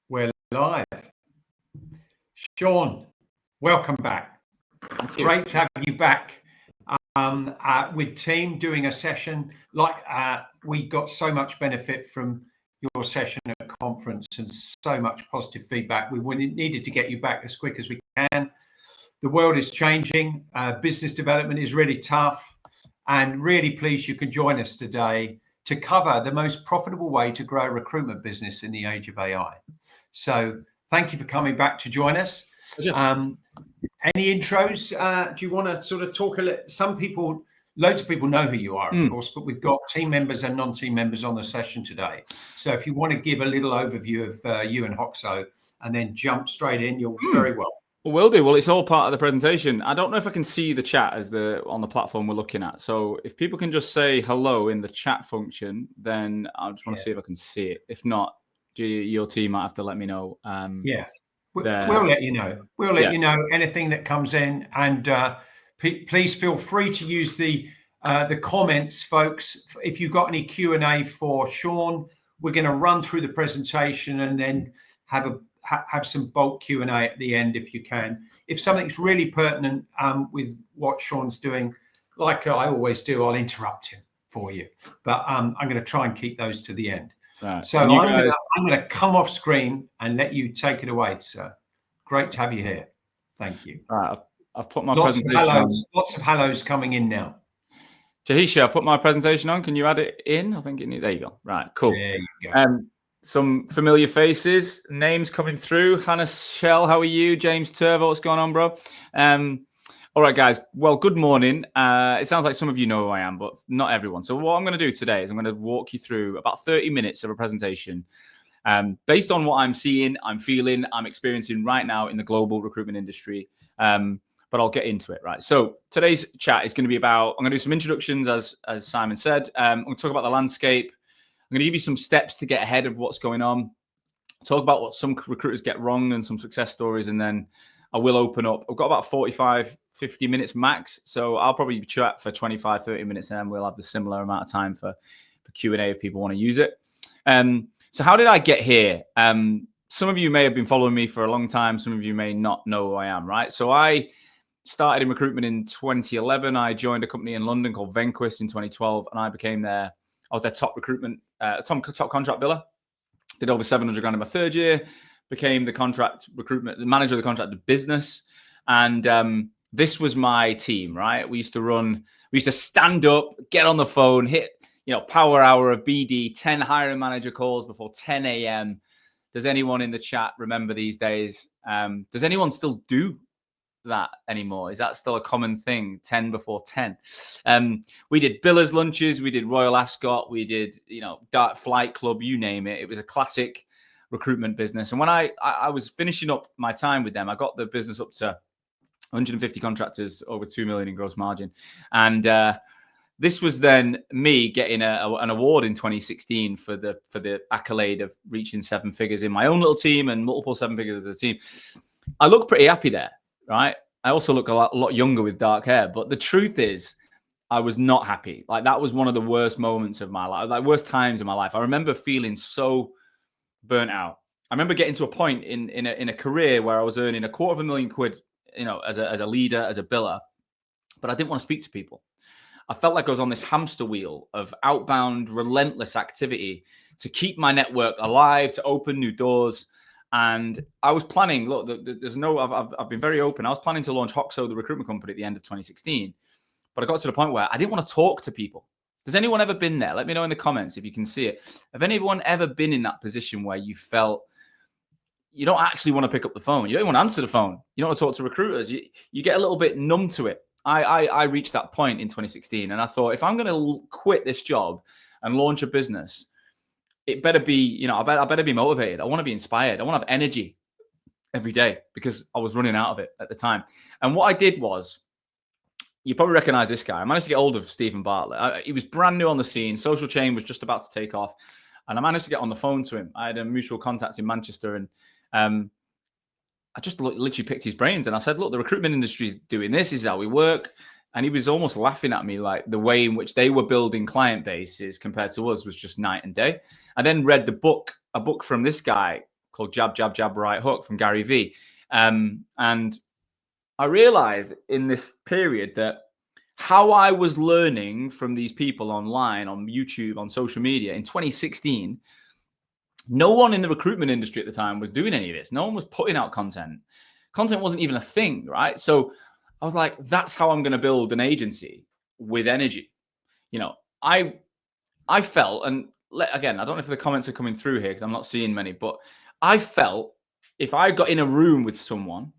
We're live. Sean, welcome back. Great to have you back with team doing a session. We got so much benefit from your session at conference and so much positive feedback. We needed to get you back as quick as we can. The world is changing. Business development is really tough, and really pleased you could join us today to cover the most profitable way to grow a recruitment business in the age of AI. So thank you for coming back to join us. Any intros? Do you want to sort of talk a little? Loads of people know who you are, of course, but we've got team members and non-team members on the session today. So if you want to give a little overview of you and Hoxo and then jump straight in, you're very welcome. Will do. Well, it's all part of the presentation. I don't know if I can see the chat on the platform we're looking at. So if people can just say hello in the chat function, then I just want to see if I can see it. If not, your team might have to let me know. We'll let you know. We'll let you know anything that comes in, and please feel free to use the comments, folks. If you've got any Q&A for Sean, we're going to run through the presentation and then have some bulk Q&A at the end if you can. If something's really pertinent with what Sean's doing, like I always do, I'll interrupt him for you. But I'm going to try and keep those to the end. Right. So I'm going to come off screen and let you take it away, sir. Great to have you here. Thank you. All right, I've put my presentation on. Lots of hellos coming in now. Jahisha, I've put my presentation on. Can you add it in? I think there you go. Right, cool. There you go. Some familiar faces, names coming through. Hannah Shell, how are you? James Turvo, what's going on, bro? All right, guys. Well, good morning. It sounds like some of you know who I am, but not everyone. So what I'm going to do today is I'm going to walk you through about 30 minutes of a presentation based on what I'm seeing, I'm feeling, I'm experiencing right now in the global recruitment industry. But I'll get into it, right? So today's chat is going to be about, I'm going to do some introductions, as Simon said. I'm going to talk about the landscape. I'm going to give you some steps to get ahead of what's going on. Talk about what some recruiters get wrong and some success stories, and then I will open up. I've got about 45, 50 minutes max, so I'll probably chat for 25, 30 minutes, and then we'll have the similar amount of time for Q&A if people want to use it. So how did I get here? Some of you may have been following me for a long time. Some of you may not know who I am, right? So I started in recruitment in 2011. I joined a company in London called Venquist in 2012, and I was their top recruitment, top contract biller. Did over 700 grand in my third year. Became the the manager of the contract business, and this was my team, right? We used to stand up, get on the phone, hit power hour of BD, 10 hiring manager calls before 10 a.m. Does anyone in the chat remember these days? Does anyone still do that anymore? Is that still a common thing? 10 before 10. We did billers lunches, we did Royal Ascot, we did Dart Flight Club, you name it. It was a classic recruitment business. And when I was finishing up my time with them, I got the business up to 150 contractors, over 2 million in gross margin. And this was then me getting an award in 2016 for the accolade of reaching 7 figures in my own little team and multiple 7 figures as a team. I look pretty happy there, right? I also look a lot younger with dark hair, but the truth is I was not happy. Like, that was one of the worst moments of my life, like worst times in my life. I remember feeling so burnt out. I remember getting to a point in a career where I was earning £250,000, as a leader, as a biller, but I didn't want to speak to people. I felt like I was on this hamster wheel of outbound, relentless activity to keep my network alive, to open new doors. And I was planning, look, I've been very open. I was planning to launch Hoxo, the recruitment company, at the end of 2016. But I got to the point where I didn't want to talk to people. Has anyone ever been there? Let me know in the comments if you can see it. Have anyone ever been in that position where you felt you don't actually want to pick up the phone? You don't want to answer the phone. You don't want to talk to recruiters. You get a little bit numb to it. I reached that point in 2016, and I thought, if I'm going to quit this job and launch a business, it better be, I better be motivated. I want to be inspired. I want to have energy every day, because I was running out of it at the time. And what I did was, you probably recognize this guy. I managed to get hold of Stephen Bartlett. He was brand new on the scene. Social Chain was just about to take off, and I managed to get on the phone to him. I had a mutual contact in Manchester, and I just literally picked his brains, and I said, look, the recruitment industry is doing this. This is how we work. And he was almost laughing at me, like the way in which they were building client bases compared to us was just night and day. I then read a book from this guy called Jab, Jab, Jab, Right Hook from Gary Vee. And I realized in this period that how I was learning from these people online, on YouTube, on social media in 2016, no one in the recruitment industry at the time was doing any of this. No one was putting out content. Content wasn't even a thing, right? So I was like, that's how I'm going to build an agency with energy. You know, I felt, and again, I don't know if the comments are coming through here because I'm not seeing many, but I felt if I got in a room with someone,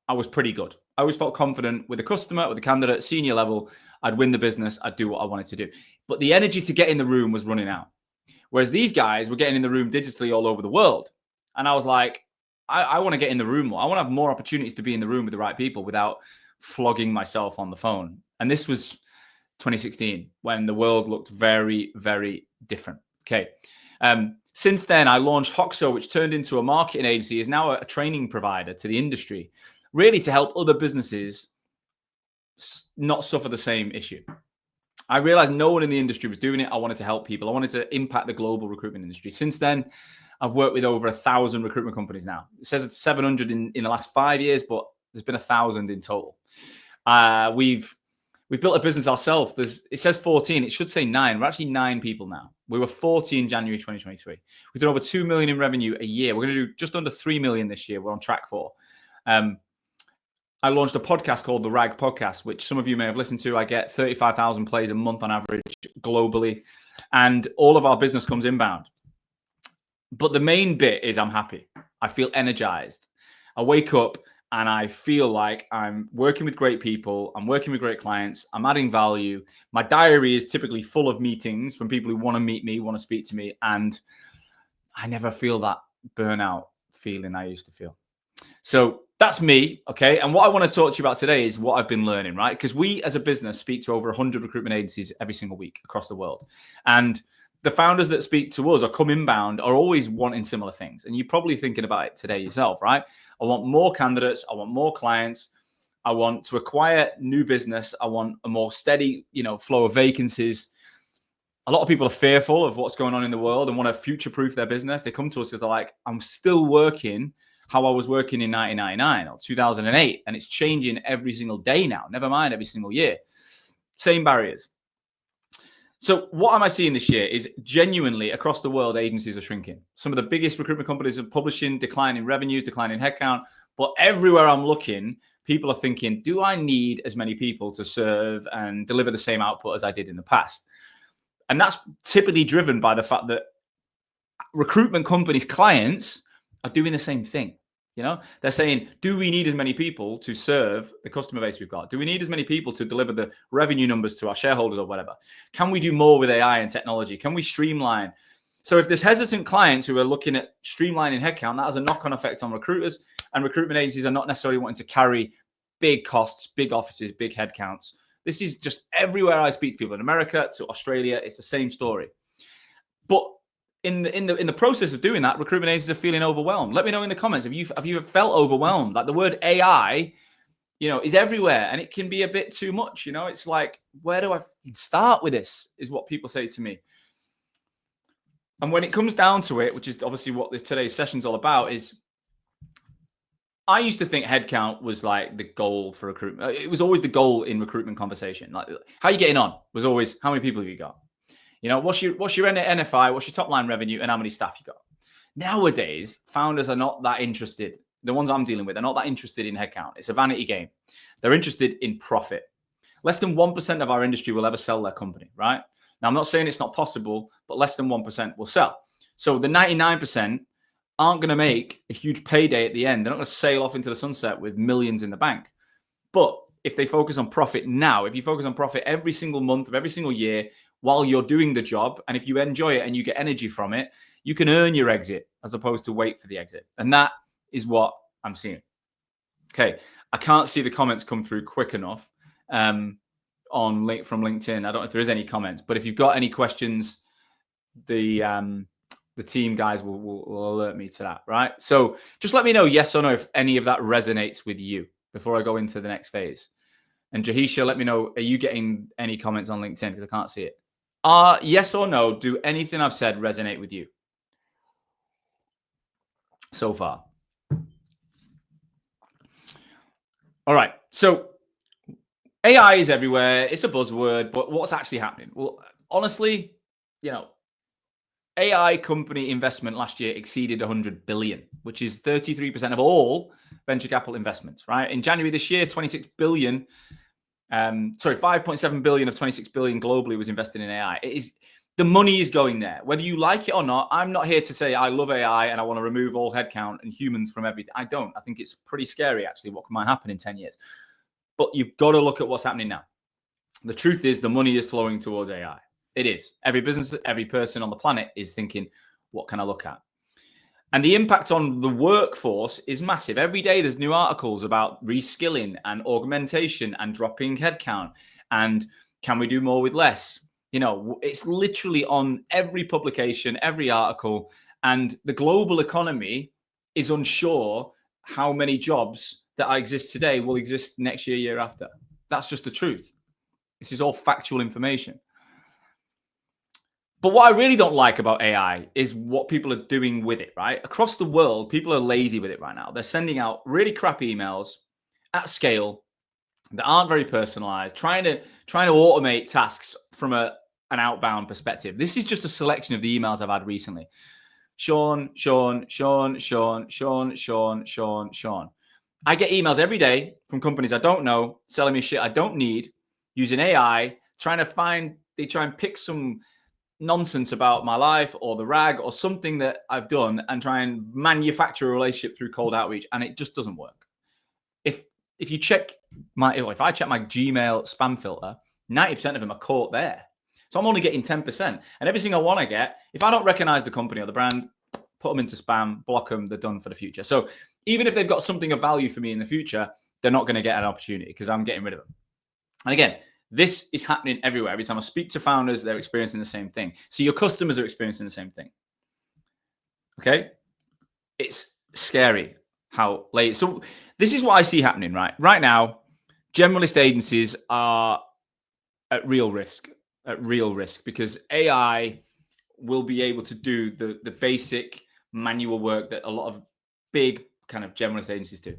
I was pretty good. I always felt confident with a customer, with a candidate, senior level. I'd win the business. I'd do what I wanted to do. But the energy to get in the room was running out. Whereas these guys were getting in the room digitally all over the world. And I was like, I want to get in the room more. I want to have more opportunities to be in the room with the right people without flogging myself on the phone. And this was 2016 when the world looked very, very different. Okay. Since then, I launched Hoxo, which turned into a marketing agency, is now a training provider to the industry, really to help other businesses not suffer the same issue. I realized no one in the industry was doing it. I wanted to help people. I wanted to impact the global recruitment industry. Since then, I've worked with over 1,000 recruitment companies now. It says it's 700 in the last 5 years, but there's been 1,000 in total. We've built a business ourselves. It says 14. It should say 9. We're actually 9 people now. We were 40 in January 2023. We've done over 2 million in revenue a year. We're going to do just under 3 million this year. We're on track for. I launched a podcast called The Rag Podcast, which some of you may have listened to. I get 35,000 plays a month on average globally. And all of our business comes inbound. But the main bit is I'm happy. I feel energized. I wake up and I feel like I'm working with great people. I'm working with great clients. I'm adding value. My diary is typically full of meetings from people who want to meet me, want to speak to me. And I never feel that burnout feeling I used to feel. So that's me, okay? And what I want to talk to you about today is what I've been learning, right? Because we as a business speak to over 100 recruitment agencies every single week across the world. And the founders that speak to us or come inbound are always wanting similar things. And you're probably thinking about it today yourself, right? I want more candidates. I want more clients. I want to acquire new business. I want a more steady, flow of vacancies. A lot of people are fearful of what's going on in the world and want to future-proof their business. They come to us because they're like, I'm still working how I was working in 1999 or 2008, and it's changing every single day now, never mind every single year. Same barriers. So what am I seeing this year is genuinely across the world, agencies are shrinking. Some of the biggest recruitment companies are publishing declining revenues, declining headcount, but everywhere I'm looking, people are thinking, do I need as many people to serve and deliver the same output as I did in the past? And that's typically driven by the fact that recruitment companies' clients are doing the same thing. They're saying, do we need as many people to serve the customer base we've got? Do we need as many people to deliver the revenue numbers to our shareholders or whatever? Can we do more with AI and technology? Can we streamline? So if there's hesitant clients who are looking at streamlining headcount, that has a knock-on effect on recruiters, and recruitment agencies are not necessarily wanting to carry big costs, big offices, big headcounts. This is just everywhere I speak to people in America to Australia. It's the same story. But in the process of doing that, recruitment agencies are feeling overwhelmed. Let me know in the comments. Have you felt overwhelmed? Like the word AI, is everywhere and it can be a bit too much. It's like, where do I start with this is what people say to me. And when it comes down to it, which is obviously what today's session is all about, is I used to think headcount was like the goal for recruitment. It was always the goal in recruitment conversation. Like, how are you getting on was always, how many people have you got? What's your NFI, what's your top line revenue, and how many staff you got? Nowadays, founders are not that interested. The ones I'm dealing with are not that interested in headcount. It's a vanity game. They're interested in profit. Less than 1% of our industry will ever sell their company, right? Now, I'm not saying it's not possible, but less than 1% will sell. So the 99% aren't going to make a huge payday at the end. They're not going to sail off into the sunset with millions in the bank. But if they focus on profit now, if you focus on profit every single month of every single year, while you're doing the job, and if you enjoy it and you get energy from it, you can earn your exit as opposed to wait for the exit. And that is what I'm seeing. Okay, I can't see the comments come through quick enough from LinkedIn. I don't know if there is any comments, but if you've got any questions, the team guys will alert me to that, right? So just let me know yes or no if any of that resonates with you before I go into the next phase. And Jahisha, let me know, are you getting any comments on LinkedIn? Because I can't see it. Yes or no, do anything I've said resonate with you? so far. All right. So AI is everywhere. It's a buzzword, but what's actually happening? Well, honestly, AI company investment last year exceeded 100 billion, which is 33% of all venture capital investments, right? In January this year, 26 billion, 5.7 billion of 26 billion globally was invested in AI. The money is going there, whether you like it or not. I'm not here to say I love AI and I want to remove all headcount and humans from everything. I don't. I think it's pretty scary, actually, what might happen in 10 years. But you've got to look at what's happening now. The truth is the money is flowing towards AI. It is. Every business, every person on the planet is thinking, what can I look at? And the impact on the workforce is massive. Every day there's new articles about reskilling and augmentation and dropping headcount. And can we do more with less? It's literally on every publication, every article. And the global economy is unsure how many jobs that exist today will exist next year, year after. That's just the truth. This is all factual information. But what I really don't like about AI is what people are doing with it, right? Across the world, people are lazy with it right now. They're sending out really crappy emails at scale that aren't very personalized, trying to automate tasks from an outbound perspective. This is just a selection of the emails I've had recently. Sean. I get emails every day from companies I don't know, selling me shit I don't need, using AI, they try and pick some nonsense about my life or the rag or something that I've done and try and manufacture a relationship through cold outreach, and it just doesn't work. If I check my Gmail spam filter, 90% of them are caught there. So I'm only getting 10%. And everything I want to get, if I don't recognize the company or the brand, put them into spam, block them, they're done for the future. So even if they've got something of value for me in the future, they're not going to get an opportunity because I'm getting rid of them. And again, this is happening everywhere. Every time I speak to founders, they're experiencing the same thing. So your customers are experiencing the same thing. Okay? It's scary how late. So this is what I see happening, right? Right now, generalist agencies are at real risk because AI will be able to do the basic manual work that a lot of big kind of generalist agencies do.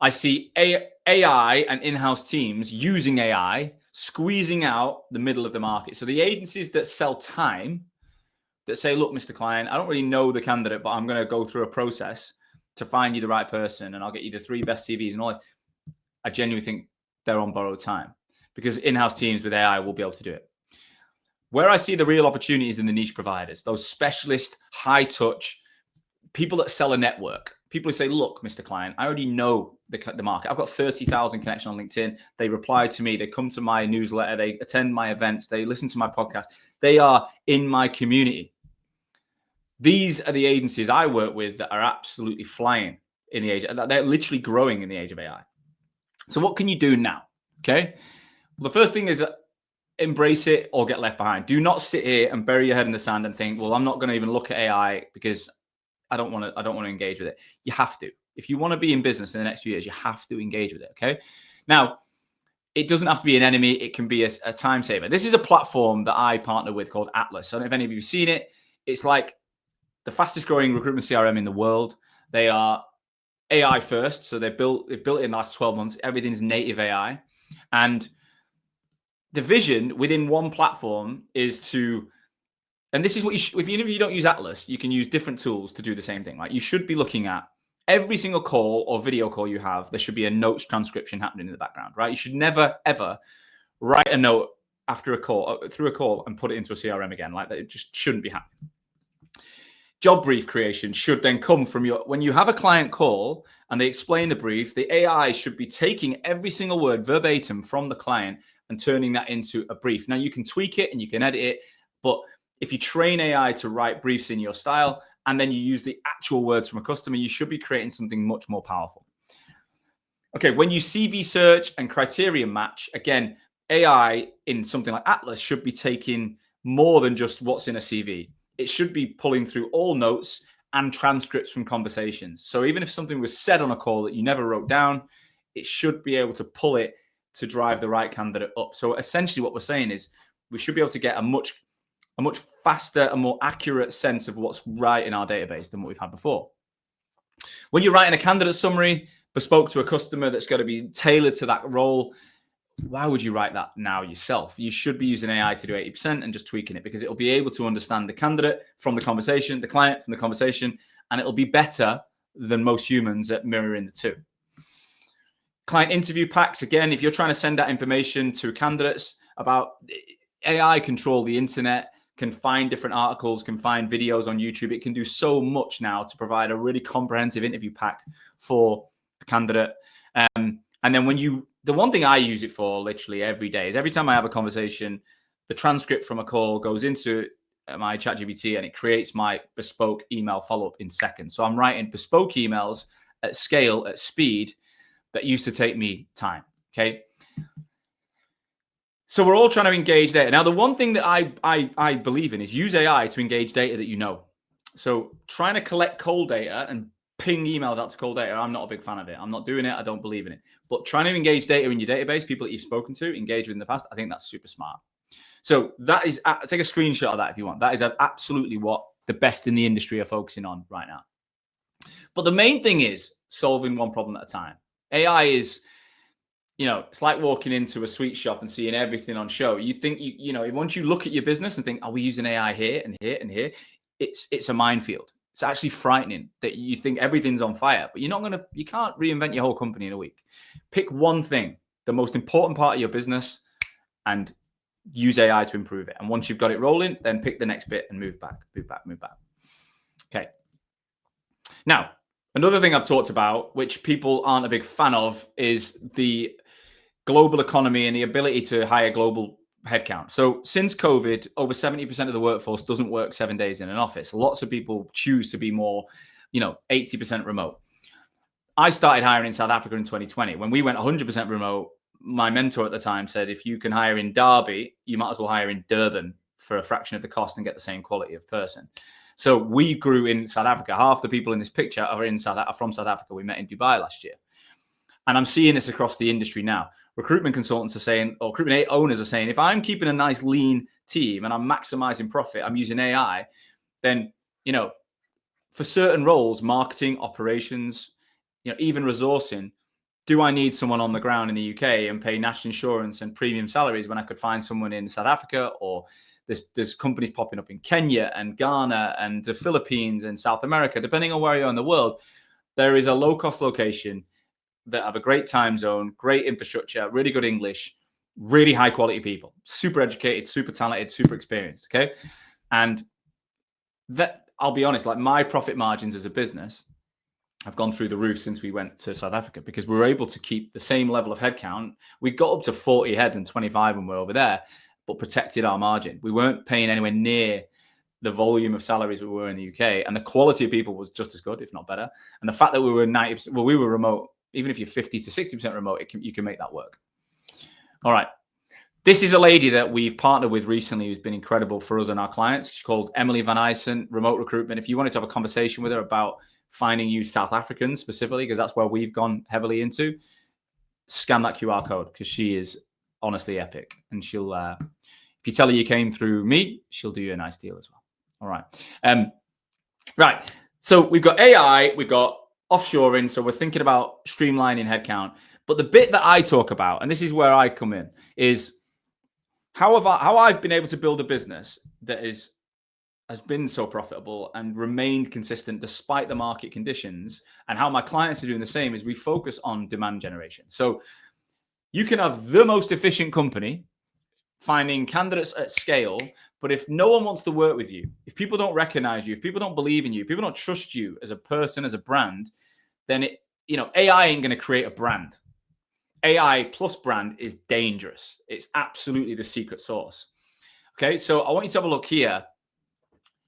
I see AI and in-house teams using AI, squeezing out the middle of the market. So the agencies that sell time, that say, look, Mr. Client, I don't really know the candidate, but I'm going to go through a process to find you the right person and I'll get you the 3 best CVs and all that. I genuinely think they're on borrowed time because in-house teams with AI will be able to do it. Where I see the real opportunities in the niche providers, those specialist, high touch, people that sell a network. People who say, look, Mr. Client, I already know the market. I've got 30,000 connections on LinkedIn. They reply to me. They come to my newsletter. They attend my events. They listen to my podcast. They are in my community. These are the agencies I work with that are absolutely flying in the age. They're literally growing in the age of AI. So what can you do now? Okay. Well, the first thing is embrace it or get left behind. Do not sit here and bury your head in the sand and think, well, I'm not going to even look at AI because I don't want to engage with it. You have to. If you want to be in business in the next few years, you have to engage with it. Okay. Now, it doesn't have to be an enemy. It can be a time saver. This is a platform that I partner with called Atlas. I don't know if any of you have seen it. It's like the fastest growing recruitment CRM in the world. They are AI first. So they've built it in the last 12 months. Everything's native AI. And the vision within one platform is to, and this is what if you don't use Atlas, you can use different tools to do the same thing. Right? You should be looking at every single call or video call you have. There should be a notes transcription happening in the background, right? You should never, ever write a note after a call, through a call and put it into a CRM again. Like that, it just shouldn't be happening. Job brief creation should then come from when you have a client call and they explain the brief, the AI should be taking every single word verbatim from the client and turning that into a brief. Now you can tweak it and you can edit it, but if you train AI to write briefs in your style and then you use the actual words from a customer, you should be creating something much more powerful. Okay, when you CV search and criteria match, again, AI in something like Atlas should be taking more than just what's in a CV. It should be pulling through all notes and transcripts from conversations. So even if something was said on a call that you never wrote down, it should be able to pull it to drive the right candidate up. So essentially what we're saying is we should be able to get a much faster and more accurate sense of what's right in our database than what we've had before. When you're writing a candidate summary bespoke to a customer that's got to be tailored to that role, why would you write that now yourself? You should be using AI to do 80% and just tweaking it, because it'll be able to understand the candidate from the conversation, the client from the conversation, and it'll be better than most humans at mirroring the two. Client interview packs, again, if you're trying to send out information to candidates about AI, control the internet, can find different articles, can find videos on YouTube. It can do so much now to provide a really comprehensive interview pack for a candidate. And then the one thing I use it for literally every day is every time I have a conversation, the transcript from a call goes into my ChatGPT and it creates my bespoke email follow-up in seconds. So I'm writing bespoke emails at scale, at speed, that used to take me time. Okay. So we're all trying to engage data. Now, the one thing that I believe in is use AI to engage data that you know. So trying to collect cold data and ping emails out to cold data, I'm not a big fan of it. I'm not doing it. I don't believe in it. But trying to engage data in your database, people that you've spoken to, engaged with in the past, I think that's super smart. So that is, take a screenshot of that if you want. That is absolutely what the best in the industry are focusing on right now. But the main thing is solving one problem at a time. AI is, it's like walking into a sweet shop and seeing everything on show. You think, once you look at your business and think, are we using AI here and here and here? It's a minefield. It's actually frightening that you think everything's on fire, but you can't reinvent your whole company in a week. Pick one thing, the most important part of your business, and use AI to improve it. And once you've got it rolling, then pick the next bit and move back. Okay. Now, another thing I've talked about, which people aren't a big fan of, is the global economy and the ability to hire global headcount. So since COVID, over 70% of the workforce doesn't work 7 days in an office. Lots of people choose to be more, 80% remote. I started hiring in South Africa in 2020. When we went 100% remote, my mentor at the time said, if you can hire in Derby, you might as well hire in Durban for a fraction of the cost and get the same quality of person. So we grew in South Africa. Half the people in this picture are from South Africa. We met in Dubai last year. And I'm seeing this across the industry now. Recruitment consultants are saying, or recruitment owners are saying, if I'm keeping a nice lean team and I'm maximizing profit, I'm using AI, then, for certain roles, marketing, operations, even resourcing, do I need someone on the ground in the UK and pay national insurance and premium salaries when I could find someone in South Africa? Or there's companies popping up in Kenya and Ghana and the Philippines and South America, depending on where you are in the world. There is a low-cost location that have a great time zone, great infrastructure, really good English, really high quality people, super educated, super talented, super experienced. Okay. And that, I'll be honest, like my profit margins as a business have gone through the roof since we went to South Africa, because we were able to keep the same level of headcount. We got up to 40 heads and 25 when we were over there, but protected our margin. We weren't paying anywhere near the volume of salaries we were in the UK, and the quality of people was just as good, if not better. And the fact that we were 90%, we were remote. Even if you're 50 to 60% remote, you can make that work. All right. This is a lady that we've partnered with recently who's been incredible for us and our clients. She's called Emily Van Eysen, Remote Recruitment. If you wanted to have a conversation with her about finding you South Africans specifically, because that's where we've gone heavily into, scan that QR code, because she is honestly epic. And she'll, if you tell her you came through me, she'll do you a nice deal as well. All right. Right. So we've got AI, we've got offshoring. So we're thinking about streamlining headcount. But the bit that I talk about, and this is where I come in, is how I've been able to build a business that has been so profitable and remained consistent despite the market conditions, and how my clients are doing the same, is we focus on demand generation. So you can have the most efficient company finding candidates at scale, but if no one wants to work with you, if people don't recognize you, if people don't believe in you, if people don't trust you as a person, as a brand, then AI ain't going to create a brand. AI plus brand is dangerous. It's absolutely the secret sauce. Okay, so I want you to have a look here.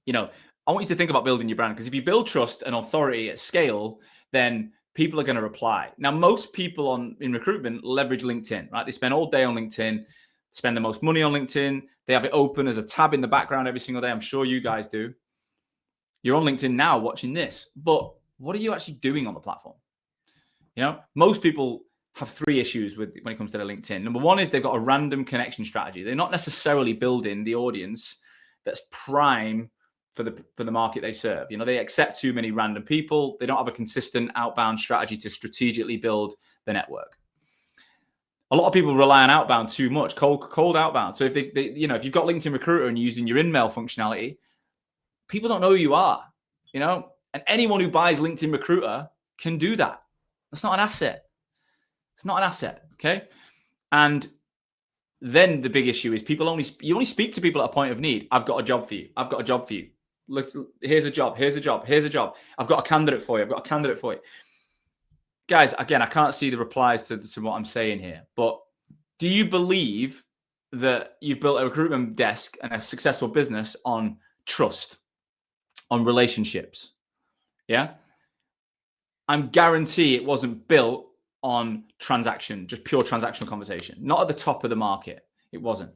I want you to think about building your brand, because if you build trust and authority at scale, then people are going to reply. Now, most people in recruitment leverage LinkedIn, right? They spend all day on LinkedIn, spend the most money on LinkedIn. They have it open as a tab in the background every single day. I'm sure you guys do. You're on LinkedIn now watching this, but what are you actually doing on the platform? Most people have three issues when it comes to their LinkedIn. Number one is they've got a random connection strategy. They're not necessarily building the audience that's prime for the market they serve. You know, they accept too many random people. They don't have a consistent outbound strategy to strategically build the network. A lot of people rely on outbound too much, cold outbound. So if they you know, if you've got LinkedIn Recruiter and you're using your in-mail functionality, people don't know who you are, you know, and anyone who buys LinkedIn Recruiter can do that. That's not an asset. It's not an asset. Okay. And then the big issue is you only speak to people at a point of need. I've got a job for you. I've got a job for you. Look, here's a job. Here's a job. Here's a job. I've got a candidate for you. I've got a candidate for you. Guys, again, I can't see the replies to what I'm saying here, but do you believe that you've built a recruitment desk and a successful business on trust, on relationships? Yeah. I'm guarantee it wasn't built on transaction, just pure transactional conversation. Not at the top of the market. It wasn't.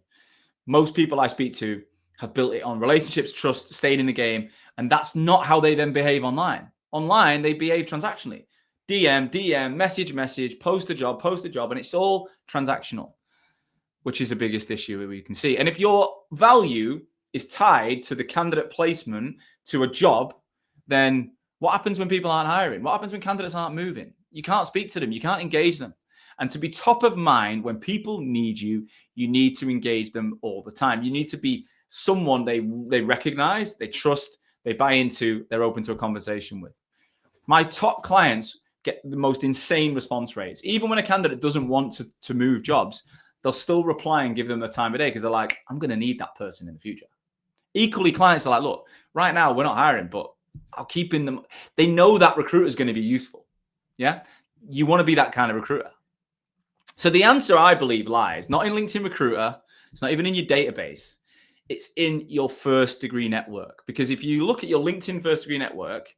Most people I speak to have built it on relationships, trust, staying in the game. And that's not how they then behave online. Online, they behave transactionally. DM, message, post a job, and it's all transactional, which is the biggest issue we can see. And if your value is tied to the candidate placement to a job, then what happens when people aren't hiring? What happens when candidates aren't moving? You can't speak to them. You can't engage them. And to be top of mind when people need you, you need to engage them all the time. You need to be someone they recognize, they trust, they buy into, they're open to a conversation with. My top clients get the most insane response rates. Even when a candidate doesn't want to move jobs, they'll still reply and give them the time of day because they're like, I'm going to need that person in the future. Equally, clients are like, look, right now we're not hiring, but I'll keep in them. They know that recruiter is going to be useful. Yeah. You want to be that kind of recruiter. So the answer, I believe, lies not in LinkedIn Recruiter. It's not even in your database. It's in your first degree network. Because if you look at your LinkedIn first degree network,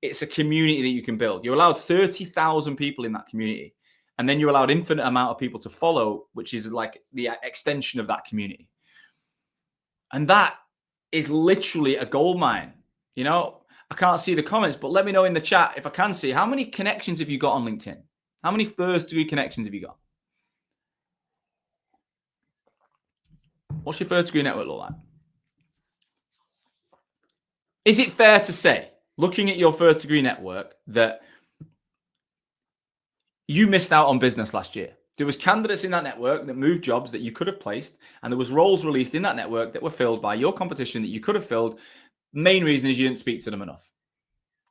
it's a community that you can build. You're allowed 30,000 people in that community. And then you're allowed infinite amount of people to follow, which is like the extension of that community. And that is literally a gold mine. You know, I can't see the comments, but let me know in the chat if I can see. How many connections have you got on LinkedIn? How many first degree connections have you got? What's your first degree network look like? Is it fair to say, looking at your first degree network, that you missed out on business last year? There was candidates in that network that moved jobs that you could have placed, and there was roles released in that network that were filled by your competition that you could have filled. Main reason is you didn't speak to them enough.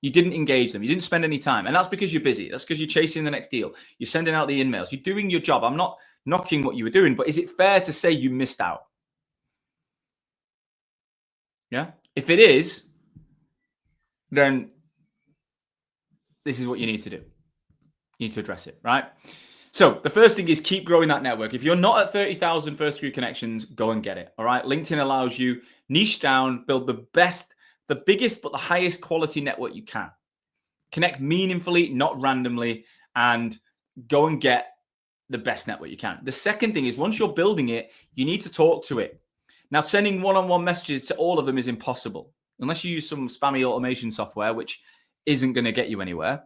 You didn't engage them. You didn't spend any time. And that's because you're busy. That's because you're chasing the next deal. You're sending out the emails. You're doing your job. I'm not knocking what you were doing, but is it fair to say you missed out? Yeah. If it is, then this is what you need to do. You need to address it, right? So the first thing is keep growing that network. If you're not at 30,000 first degree connections, go and get it. All right. LinkedIn allows you niche down, build the best, the biggest, but the highest quality network you can. Connect meaningfully, not randomly, and go and get the best network you can. The second thing is once you're building it, you need to talk to it. Now, sending one-on-one messages to all of them is impossible unless you use some spammy automation software, which isn't going to get you anywhere.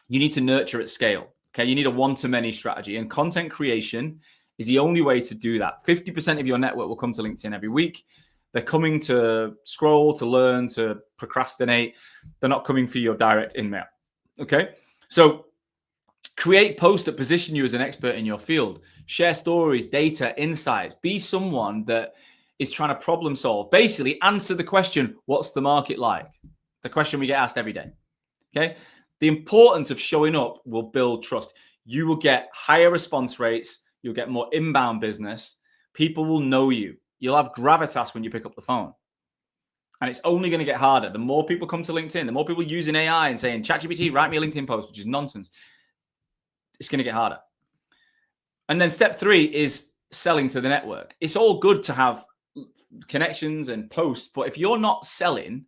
You need to nurture at scale. Okay, you need a one-to-many strategy, and content creation is the only way to do that. 50% of your network will come to LinkedIn every week. They're coming to scroll, to learn, to procrastinate. They're not coming for your direct email. Okay, so create posts that position you as an expert in your field. Share stories, data, insights. Be someone that is trying to problem solve. Basically, answer the question, what's the market like? The question we get asked every day. Okay. The importance of showing up will build trust. You will get higher response rates. You'll get more inbound business. People will know you. You'll have gravitas when you pick up the phone. And it's only going to get harder. The more people come to LinkedIn, the more people using AI and saying, ChatGPT, write me a LinkedIn post, which is nonsense. It's going to get harder. And then step 3 is selling to the network. It's all good to have connections and posts, but if you're not selling,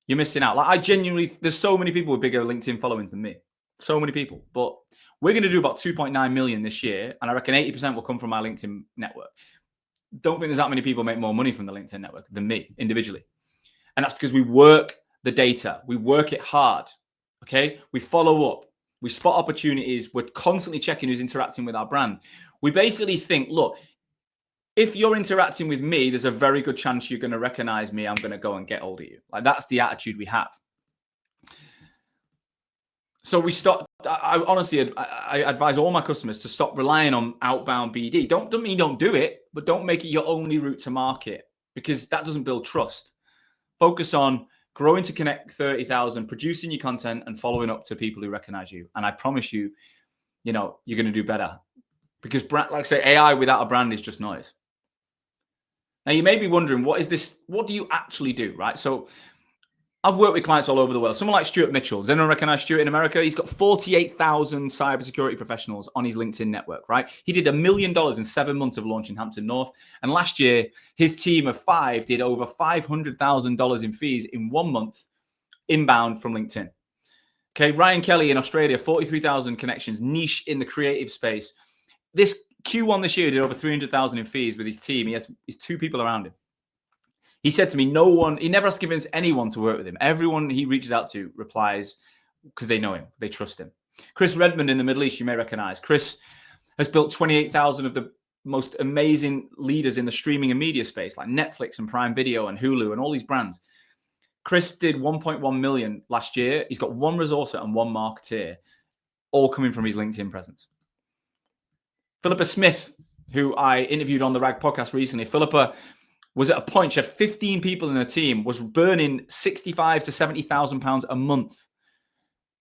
you're missing out. Like I genuinely, there's so many people with bigger LinkedIn followings than me. So many people. But we're going to do about 2.9 million this year. And I reckon 80% will come from my LinkedIn network. Don't think there's that many people make more money from the LinkedIn network than me individually. And that's because we work the data. We work it hard. Okay. We follow up. We spot opportunities. We're constantly checking who's interacting with our brand. We basically think, look, if you're interacting with me, there's a very good chance you're going to recognize me. I'm going to go and get hold of you. Like, that's the attitude we have. So we stop. I honestly, I advise all my customers to stop relying on outbound BD. Don't mean don't do it, but don't make it your only route to market, because that doesn't build trust. Focus on growing to connect 30,000, producing your content, and following up to people who recognize you. And I promise you, you're going to do better, because like I say, AI without a brand is just noise. Now you may be wondering, what is this? What do you actually do, right? So I've worked with clients all over the world. Someone like Stuart Mitchell. Does anyone recognize Stuart in America? He's got 48,000 cybersecurity professionals on his LinkedIn network, right? He did $1 million in 7 months of launch in Hampton North. And last year, his team of 5 did over $500,000 in fees in 1 month inbound from LinkedIn. Okay, Ryan Kelly in Australia, 43,000 connections, niche in the creative space. This Q1 this year did over 300,000 in fees with his team. He has 2 people around him. He said to me, he never has to convince anyone to work with him. Everyone he reaches out to replies because they know him, they trust him. Chris Redmond in the Middle East, you may recognize. Chris has built 28,000 of the most amazing leaders in the streaming and media space, like Netflix and Prime Video and Hulu and all these brands. Chris did 1.1 million last year. He's got 1 resourcer and 1 marketeer, all coming from his LinkedIn presence. Philippa Smith, who I interviewed on the RAG podcast recently, Philippa was at a point, she had 15 people in her team, was burning £65,000 to £70,000 a month.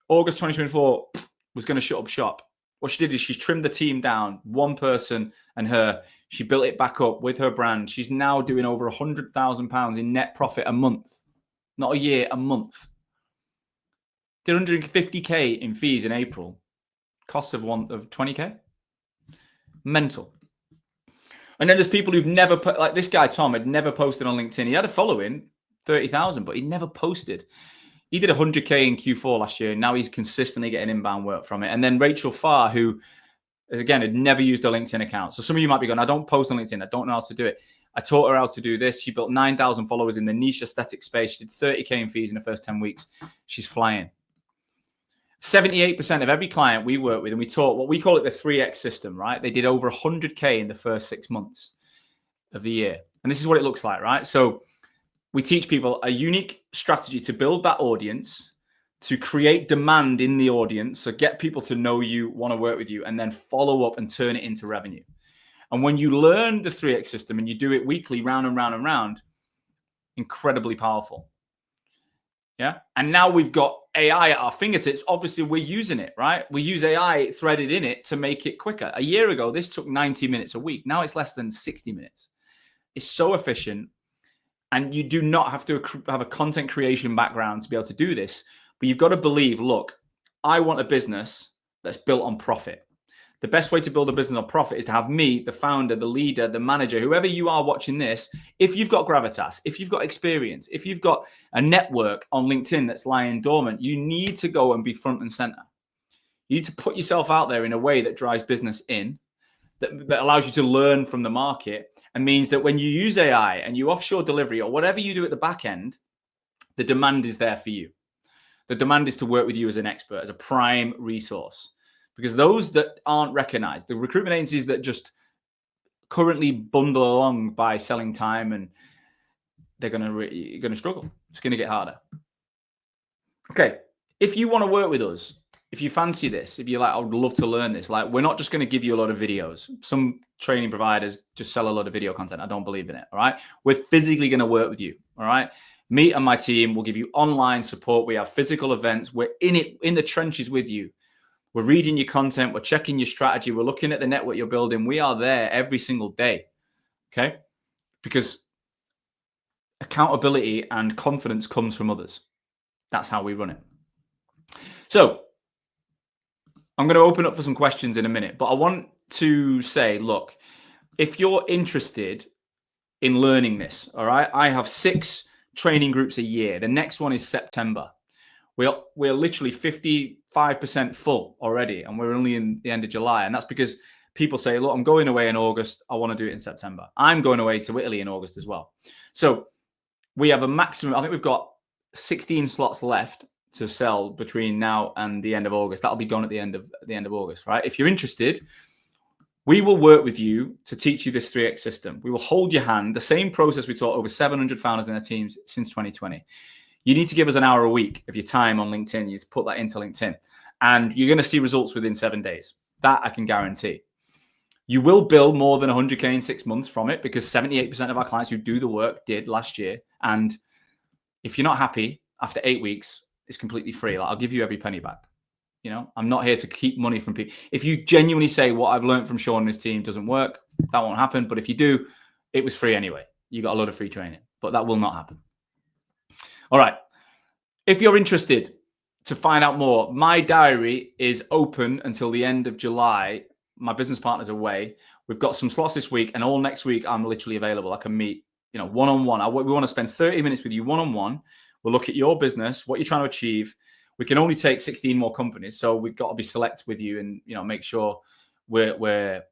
August 2024 was going to shut up shop. What she did is she trimmed the team down, 1 person and her. She built it back up with her brand. She's now doing over £100,000 in net profit a month. Not a year, a month. Did 150K in fees in April. Costs of 20K. Mental. And then there's people who've never put, like this guy, Tom, had never posted on LinkedIn. He had a following, 30,000, but he never posted. He did 100K in Q4 last year. And now he's consistently getting inbound work from it. And then Rachel Farr, who, again, had never used a LinkedIn account. So some of you might be going, I don't post on LinkedIn. I don't know how to do it. I taught her how to do this. She built 9,000 followers in the niche aesthetic space. She did 30K in fees in the first 10 weeks. She's flying. 78% of every client we work with, and we taught what we call it the 3X system, right? They did over 100K in the first 6 months of the year. And this is what it looks like, right? So we teach people a unique strategy to build that audience, to create demand in the audience, so get people to know you, want to work with you, and then follow up and turn it into revenue. And when you learn the 3X system and you do it weekly, round and round and round, incredibly powerful. Yeah. And now we've got AI at our fingertips. Obviously, we're using it, right? We use AI threaded in it to make it quicker. A year ago, this took 90 minutes a week. Now it's less than 60 minutes. It's so efficient. And you do not have to have a content creation background to be able to do this. But you've got to believe, look, I want a business that's built on profit. The best way to build a business on profit is to have me, the founder, the leader, the manager, whoever you are watching this. If you've got gravitas, if you've got experience, if you've got a network on LinkedIn that's lying dormant, you need to go and be front and center. You need to put yourself out there in a way that drives business in, that allows you to learn from the market, and means that when you use AI and you offshore delivery or whatever you do at the back end, the demand is there for you. The demand is to work with you as an expert, as a prime resource. Because those that aren't recognized, the recruitment agencies that just currently bundle along by selling time, and they're going to struggle. It's going to get harder. Okay. If you want to work with us, if you fancy this, if you're like, I would love to learn this, like, we're not just going to give you a lot of videos. Some training providers just sell a lot of video content. I don't believe in it. All right. We're physically going to work with you. All right. Me and my team will give you online support. We have physical events. We're in the trenches with you. We're reading your content. We're checking your strategy. We're looking at the network you're building. We are there every single day. Okay. Because accountability and confidence comes from others. That's how we run it. So I'm going to open up for some questions in a minute, but I want to say, look, if you're interested in learning this, all right, I have 6 training groups a year. The next one is September. We're literally 55% full already, and we're only in the end of July. And that's because people say, look, I'm going away in August. I want to do it in September. I'm going away to Italy in August as well. So we have a maximum, I think we've got 16 slots left to sell between now and the end of August. That'll be gone at the end of August, right? If you're interested, We will work with you to teach you this 3X system. We will hold your hand, the same process we taught over 700 founders in their teams since 2020. You need to give us an hour a week of your time on LinkedIn. You just put that into LinkedIn, and you're going to see results within 7 days. That I can guarantee. You will build more than 100K in 6 months from it, because 78% of our clients who do the work did last year. And if you're not happy after 8 weeks, it's completely free. Like, I'll give you every penny back. You know, I'm not here to keep money from people. If you genuinely say what I've learned from Sean and his team doesn't work, that won't happen. But if you do, it was free anyway. You got a lot of free training, but that will not happen. All right. If you're interested to find out more, my diary is open until the end of July. My business partner's away. We've got some slots this week, and all next week I'm literally available. I can meet, one-on-one. We want to spend 30 minutes with you one-on-one. We'll look at your business, what you're trying to achieve. We can only take 16 more companies, so we've got to be select with you and make sure we're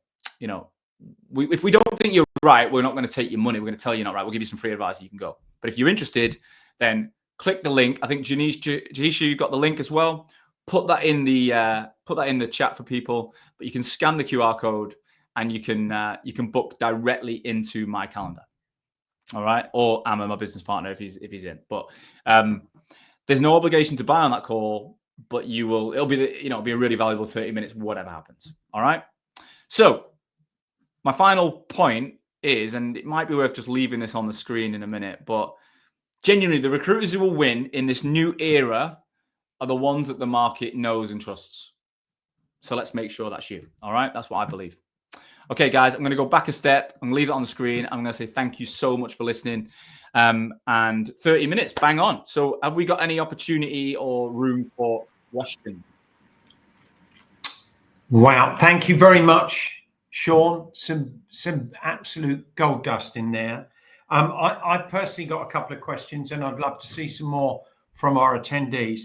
if we don't think you're right, we're not going to take your money. We're going to tell you you're not right. We'll give you some free advice. You can go. But if you're interested, then click the link. I think Janisha, you got the link as well. Put that in the chat for people. But you can scan the QR code and you can book directly into my calendar. All right, or Amma, my business partner, if he's in. But there's no obligation to buy on that call, but it'll be a really valuable 30 minutes, whatever happens. All right. So my final point is, and it might be worth just leaving this on the screen in a minute, but genuinely, the recruiters who will win in this new era are the ones that the market knows and trusts. So let's make sure that's you. All right. That's what I believe. Okay, guys, I'm going to go back a step. I'm going to leave it on the screen. I'm going to say thank you so much for listening. And 30 minutes, bang on. So have we got any opportunity or room for questions? Wow. Thank you very much, Sean. Some absolute gold dust in there. I personally got a couple of questions, and I'd love to see some more from our attendees.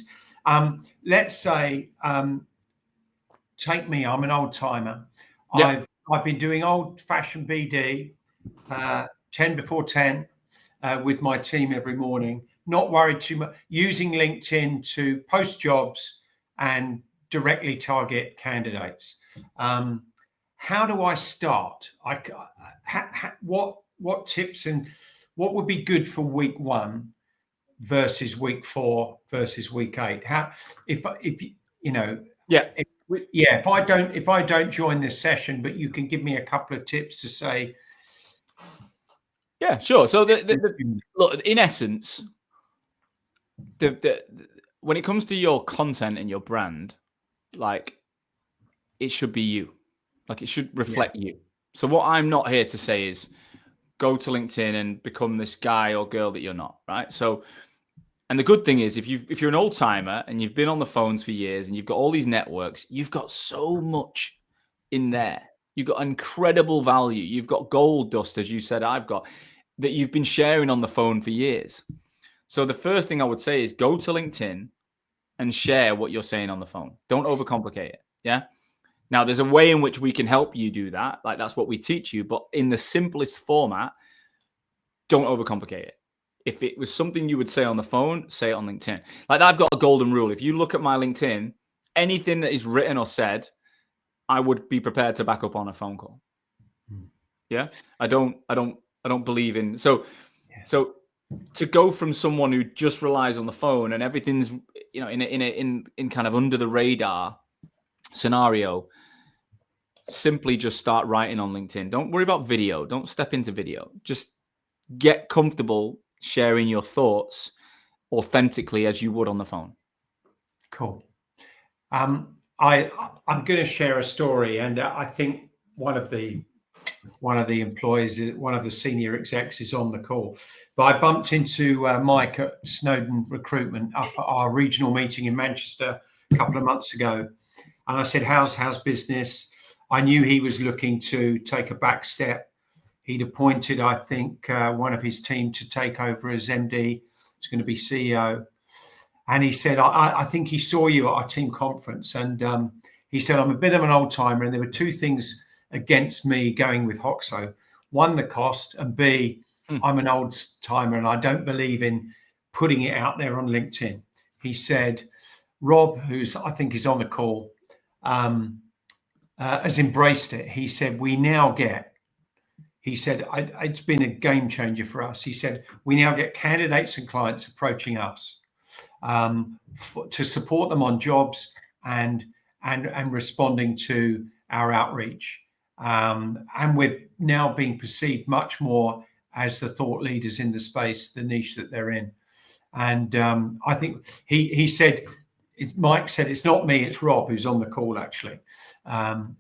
Let's say, take me, I'm an old timer. Yep. I've been doing old-fashioned BD, 10 before 10, with my team every morning, not worried too much, using LinkedIn to post jobs and directly target candidates. How do I start? What tips and what would be good for week 1 versus week 4 versus week 8? If I don't join this session, but you can give me a couple of tips to say. Yeah, sure. So look, in essence, when it comes to your content and your brand, like, it should be you. Like, it should reflect you. So what I'm not here to say is go to LinkedIn and become this guy or girl that you're not, right? So, and the good thing is, if you're an old timer and you've been on the phones for years and you've got all these networks, you've got so much in there. You've got incredible value. You've got gold dust, as you said, I've got, that you've been sharing on the phone for years. So the first thing I would say is go to LinkedIn and share what you're saying on the phone. Don't overcomplicate it. Yeah. Now, there's a way in which we can help you do that. Like, that's what we teach you. But in the simplest format, don't overcomplicate it. If it was something you would say on the phone, say it on LinkedIn. Like, I've got a golden rule. If you look at my LinkedIn, anything that is written or said, I would be prepared to back up on a phone call. Yeah. I don't believe in. So to go from someone who just relies on the phone and everything's, in kind of under the radar scenario, simply just start writing on LinkedIn. Don't worry about video. Don't step into video. Just get comfortable sharing your thoughts authentically as you would on the phone. Cool. I'm going to share a story, and I think one of the employees, one of the senior execs, is on the call. But I bumped into Mike at Snowden Recruitment up at our regional meeting in Manchester a couple of months ago, and I said, "How's business?" I knew he was looking to take a back step. He'd appointed, I think, one of his team to take over as MD. He's going to be CEO. And he said, I think he saw you at our team conference. And he said, I'm a bit of an old timer. And there were 2 things against me going with Hoxo. 1, the cost. And B, I'm an old timer and I don't believe in putting it out there on LinkedIn. He said, Rob, I think he's on the call, has embraced it. He said, it's been a game changer for us. He said, we now get candidates and clients approaching us to support them on jobs and responding to our outreach. And we're now being perceived much more as the thought leaders in the space, the niche that they're in. And I think he said, Mike said, it's not me, it's Rob, who's on the call actually,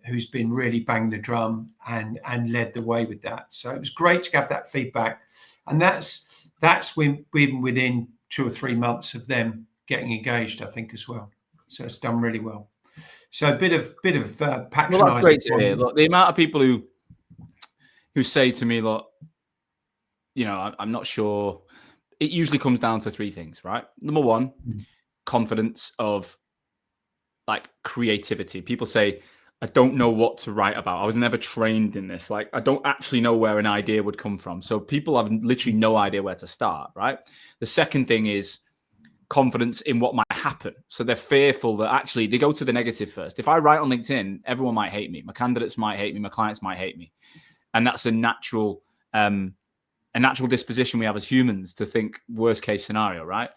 who's been really banging the drum and led the way with that. So it was great to have that feedback. And that's been within 2 or 3 months of them getting engaged, I think, as well. So it's done really well. So a bit of patronizing. Well, that's great to hear. Look, the amount of people who say to me, look, you know, I'm not sure. It usually comes down to 3 things, right? Number 1, confidence of like creativity. People say, I don't know what to write about. I was never trained in this. Like, I don't actually know where an idea would come from. So people have literally no idea where to start, right? The second thing is confidence in what might happen. So they're fearful that actually they go to the negative first. If I write on LinkedIn, everyone might hate me. My candidates might hate me. My clients might hate me. And that's a natural disposition we have as humans to think worst case scenario, right?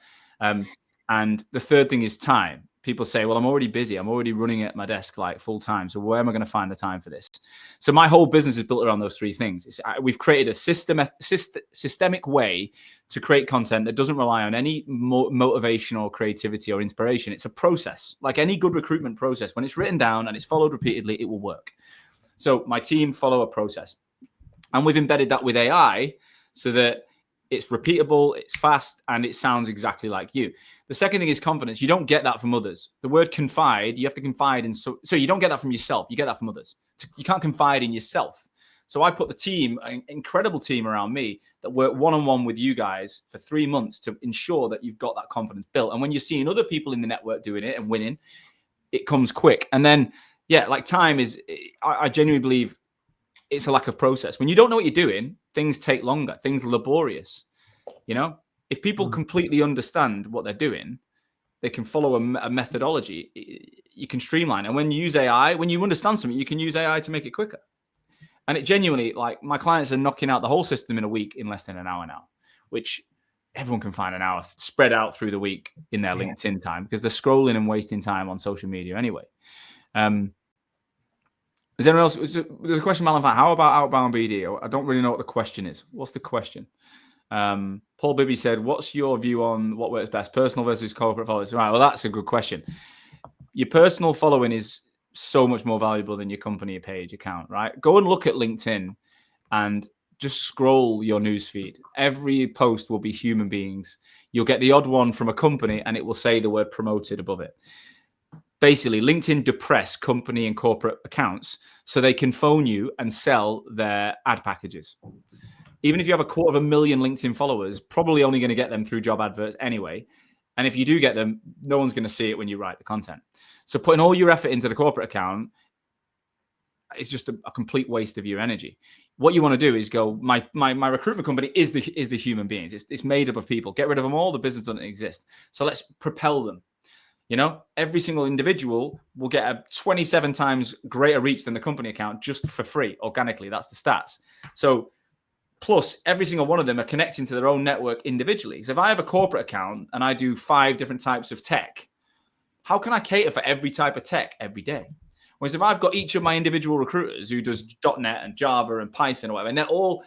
And the third thing is time. People say, well, I'm already busy. I'm already running at my desk like full time. So where am I going to find the time for this? So my whole business is built around those 3 things. We've created a systemic way to create content that doesn't rely on any motivation or creativity or inspiration. It's a process, like any good recruitment process. When it's written down and it's followed repeatedly, it will work. So my team follow a process. And we've embedded that with AI so that it's repeatable, it's fast, and it sounds exactly like you. The second thing is confidence. You don't get that from others. The word confide, you have to confide in. So you don't get that from yourself. You get that from others. You can't confide in yourself. So I put the team, an incredible team around me that work one-on-one with you guys for 3 months to ensure that you've got that confidence built. And when you're seeing other people in the network doing it and winning, it comes quick. And then, yeah, like time is, I genuinely believe it's a lack of process. When you don't know what you're doing, things take longer, things are laborious. You know, if people completely understand what they're doing, they can follow a methodology. You can streamline. And when you use AI, when you understand something, you can use AI to make it quicker. And it genuinely, like, my clients are knocking out the whole system in a week in less than an hour now, which everyone can find an hour spread out through the week in their LinkedIn time because they're scrolling and wasting time on social media anyway. Is there anyone else? There's a question, Malan, how about outbound BD? I don't really know what the question is. What's the question? Paul Bibby said, what's your view on what works best, personal versus corporate followers? Right, well, that's a good question. Your personal following is so much more valuable than your company page account, right? Go and look at LinkedIn and just scroll your newsfeed. Every post will be human beings. You'll get the odd one from a company and it will say the word promoted above it. Basically, LinkedIn depress company and corporate accounts so they can phone you and sell their ad packages. Even if you have 250,000 LinkedIn followers, probably only going to get them through job adverts anyway. And if you do get them, no one's going to see it when you write the content. So putting all your effort into the corporate account is just a complete waste of your energy. What you want to do is go, my recruitment company is the human beings. It's made up of people. Get rid of them all. The business doesn't exist. So let's propel them. You know, every single individual will get a 27 times greater reach than the company account just for free, organically. That's the stats. So plus every single one of them are connecting to their own network individually. So if I have a corporate account and I do 5 different types of tech, how can I cater for every type of tech every day? Whereas if I've got each of my individual recruiters who does .NET and Java and Python or whatever, and they're all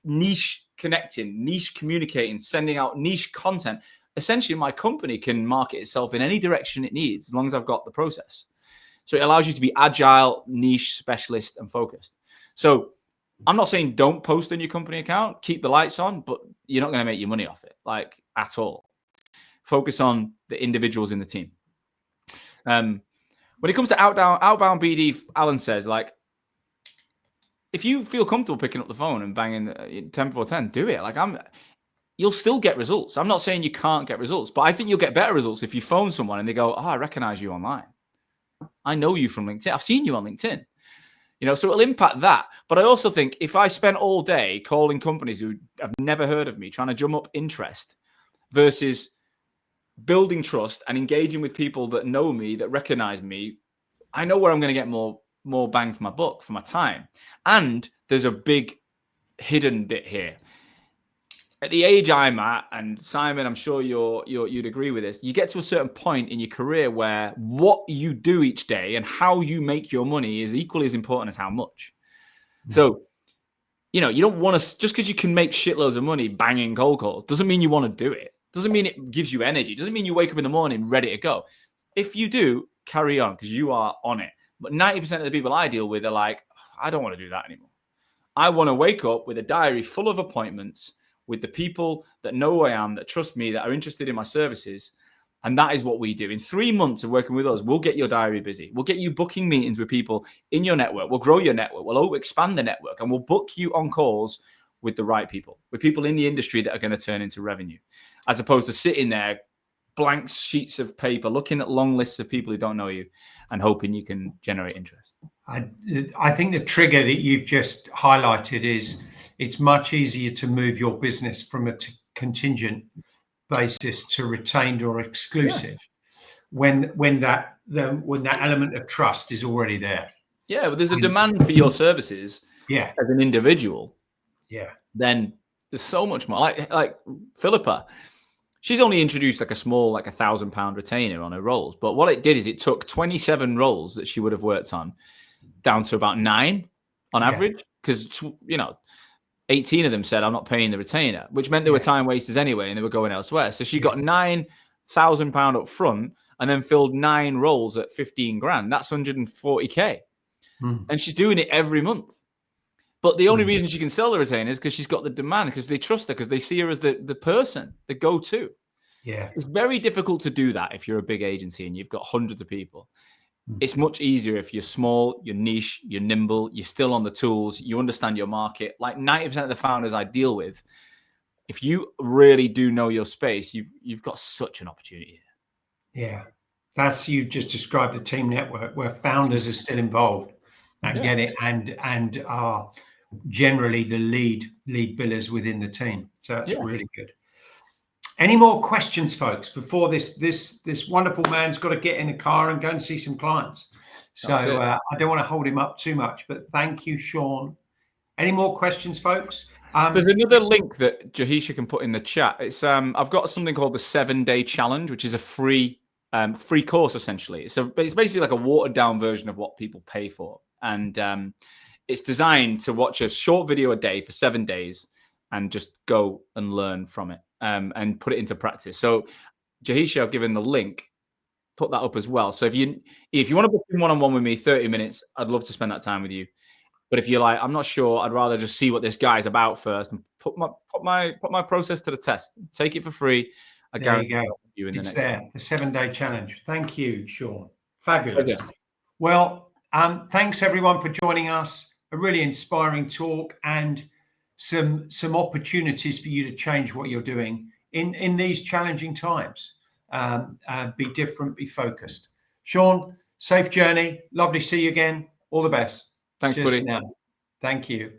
niche connecting, niche communicating, sending out niche content, essentially my company can market itself in any direction it needs as long as I've got the process. So it allows you to be agile, niche, specialist, and focused. So I'm not saying don't post on your company account, keep the lights on, but you're not going to make your money off it, like at all. Focus on the individuals in the team. When it comes to outbound BD, Alan says, like, if you feel comfortable picking up the phone and banging 10 before 10, do it. Like, you'll still get results. I'm not saying you can't get results, but I think you'll get better results if you phone someone and they go, oh, I recognize you online. I know you from LinkedIn. I've seen you on LinkedIn. You know, so it'll impact that. But I also think if I spent all day calling companies who have never heard of me, trying to drum up interest versus building trust and engaging with people that know me, that recognize me, I know where I'm going to get more more bang for my buck, for my time. And there's a big hidden bit here. At the age I'm at, and Simon, I'm sure you'd agree with this, you get to a certain point in your career where what you do each day and how you make your money is equally as important as how much. So, you don't want to, just because you can make shitloads of money banging cold calls, doesn't mean you want to do it. Doesn't mean it gives you energy. Doesn't mean you wake up in the morning ready to go. If you do, carry on because you are on it. But 90% of the people I deal with are like, I don't want to do that anymore. I want to wake up with a diary full of appointments with the people that know who I am, that trust me, that are interested in my services. And that is what we do. In 3 months of working with us, we'll get your diary busy. We'll get you booking meetings with people in your network. We'll grow your network. We'll expand the network, and we'll book you on calls with the right people, with people in the industry that are going to turn into revenue, as opposed to sitting there, blank sheets of paper, looking at long lists of people who don't know you and hoping you can generate interest. I think the trigger that you've just highlighted is it's much easier to move your business from a contingent basis to retained or exclusive when that element of trust is already there. Yeah, but there's a demand for your services as an individual. Yeah. Then there's so much more. Like Philippa, she's only introduced like a small, like £1,000 retainer on her roles. But what it did is it took 27 roles that she would have worked on down to about 9 on average. Because, 18 of them said, I'm not paying the retainer, which meant they were time wasters anyway, and they were going elsewhere. So she got £9,000 up front and then filled 9 roles at 15 grand. That's 140K. And she's doing it every month. But the only reason she can sell the retainer is because she's got the demand, because they trust her, because they see her as the person, the go-to. Yeah. It's very difficult to do that if you're a big agency and you've got hundreds of people. It's much easier if you're small, you're niche, you're nimble, you're still on the tools, you understand your market. Like 90% of the founders I deal with, if you really do know your space, you've got such an opportunity here. Yeah. You've just described a team network where founders are still involved and get it and are generally the lead billers within the team. So that's really good. Any more questions, folks, before this wonderful man's got to get in a car and go and see some clients? So I don't want to hold him up too much, but thank you, Sean. Any more questions, folks? There's another link that Jahisha can put in the chat. It's I've got something called the 7-day challenge, which is a free course essentially. So it's basically like a watered down version of what people pay for, and it's designed to watch a short video a day for 7 days and just go and learn from it. And put it into practice. So Jahisha, I've given the link, put that up as well. So if you want to book in one-on-one with me, 30 minutes, I'd love to spend that time with you. But if you're like, I'm not sure, I'd rather just see what this guy's about first and put my process to the test. Take it for free. I guarantee you in the next. The 7-day challenge. Thank you, Sean. Fabulous. Okay. Well, thanks everyone for joining us. A really inspiring talk and some opportunities for you to change what you're doing in these challenging times. Be different, be focused. Sean, safe journey. Lovely to see you again. All the best. Thanks, buddy. Thank you.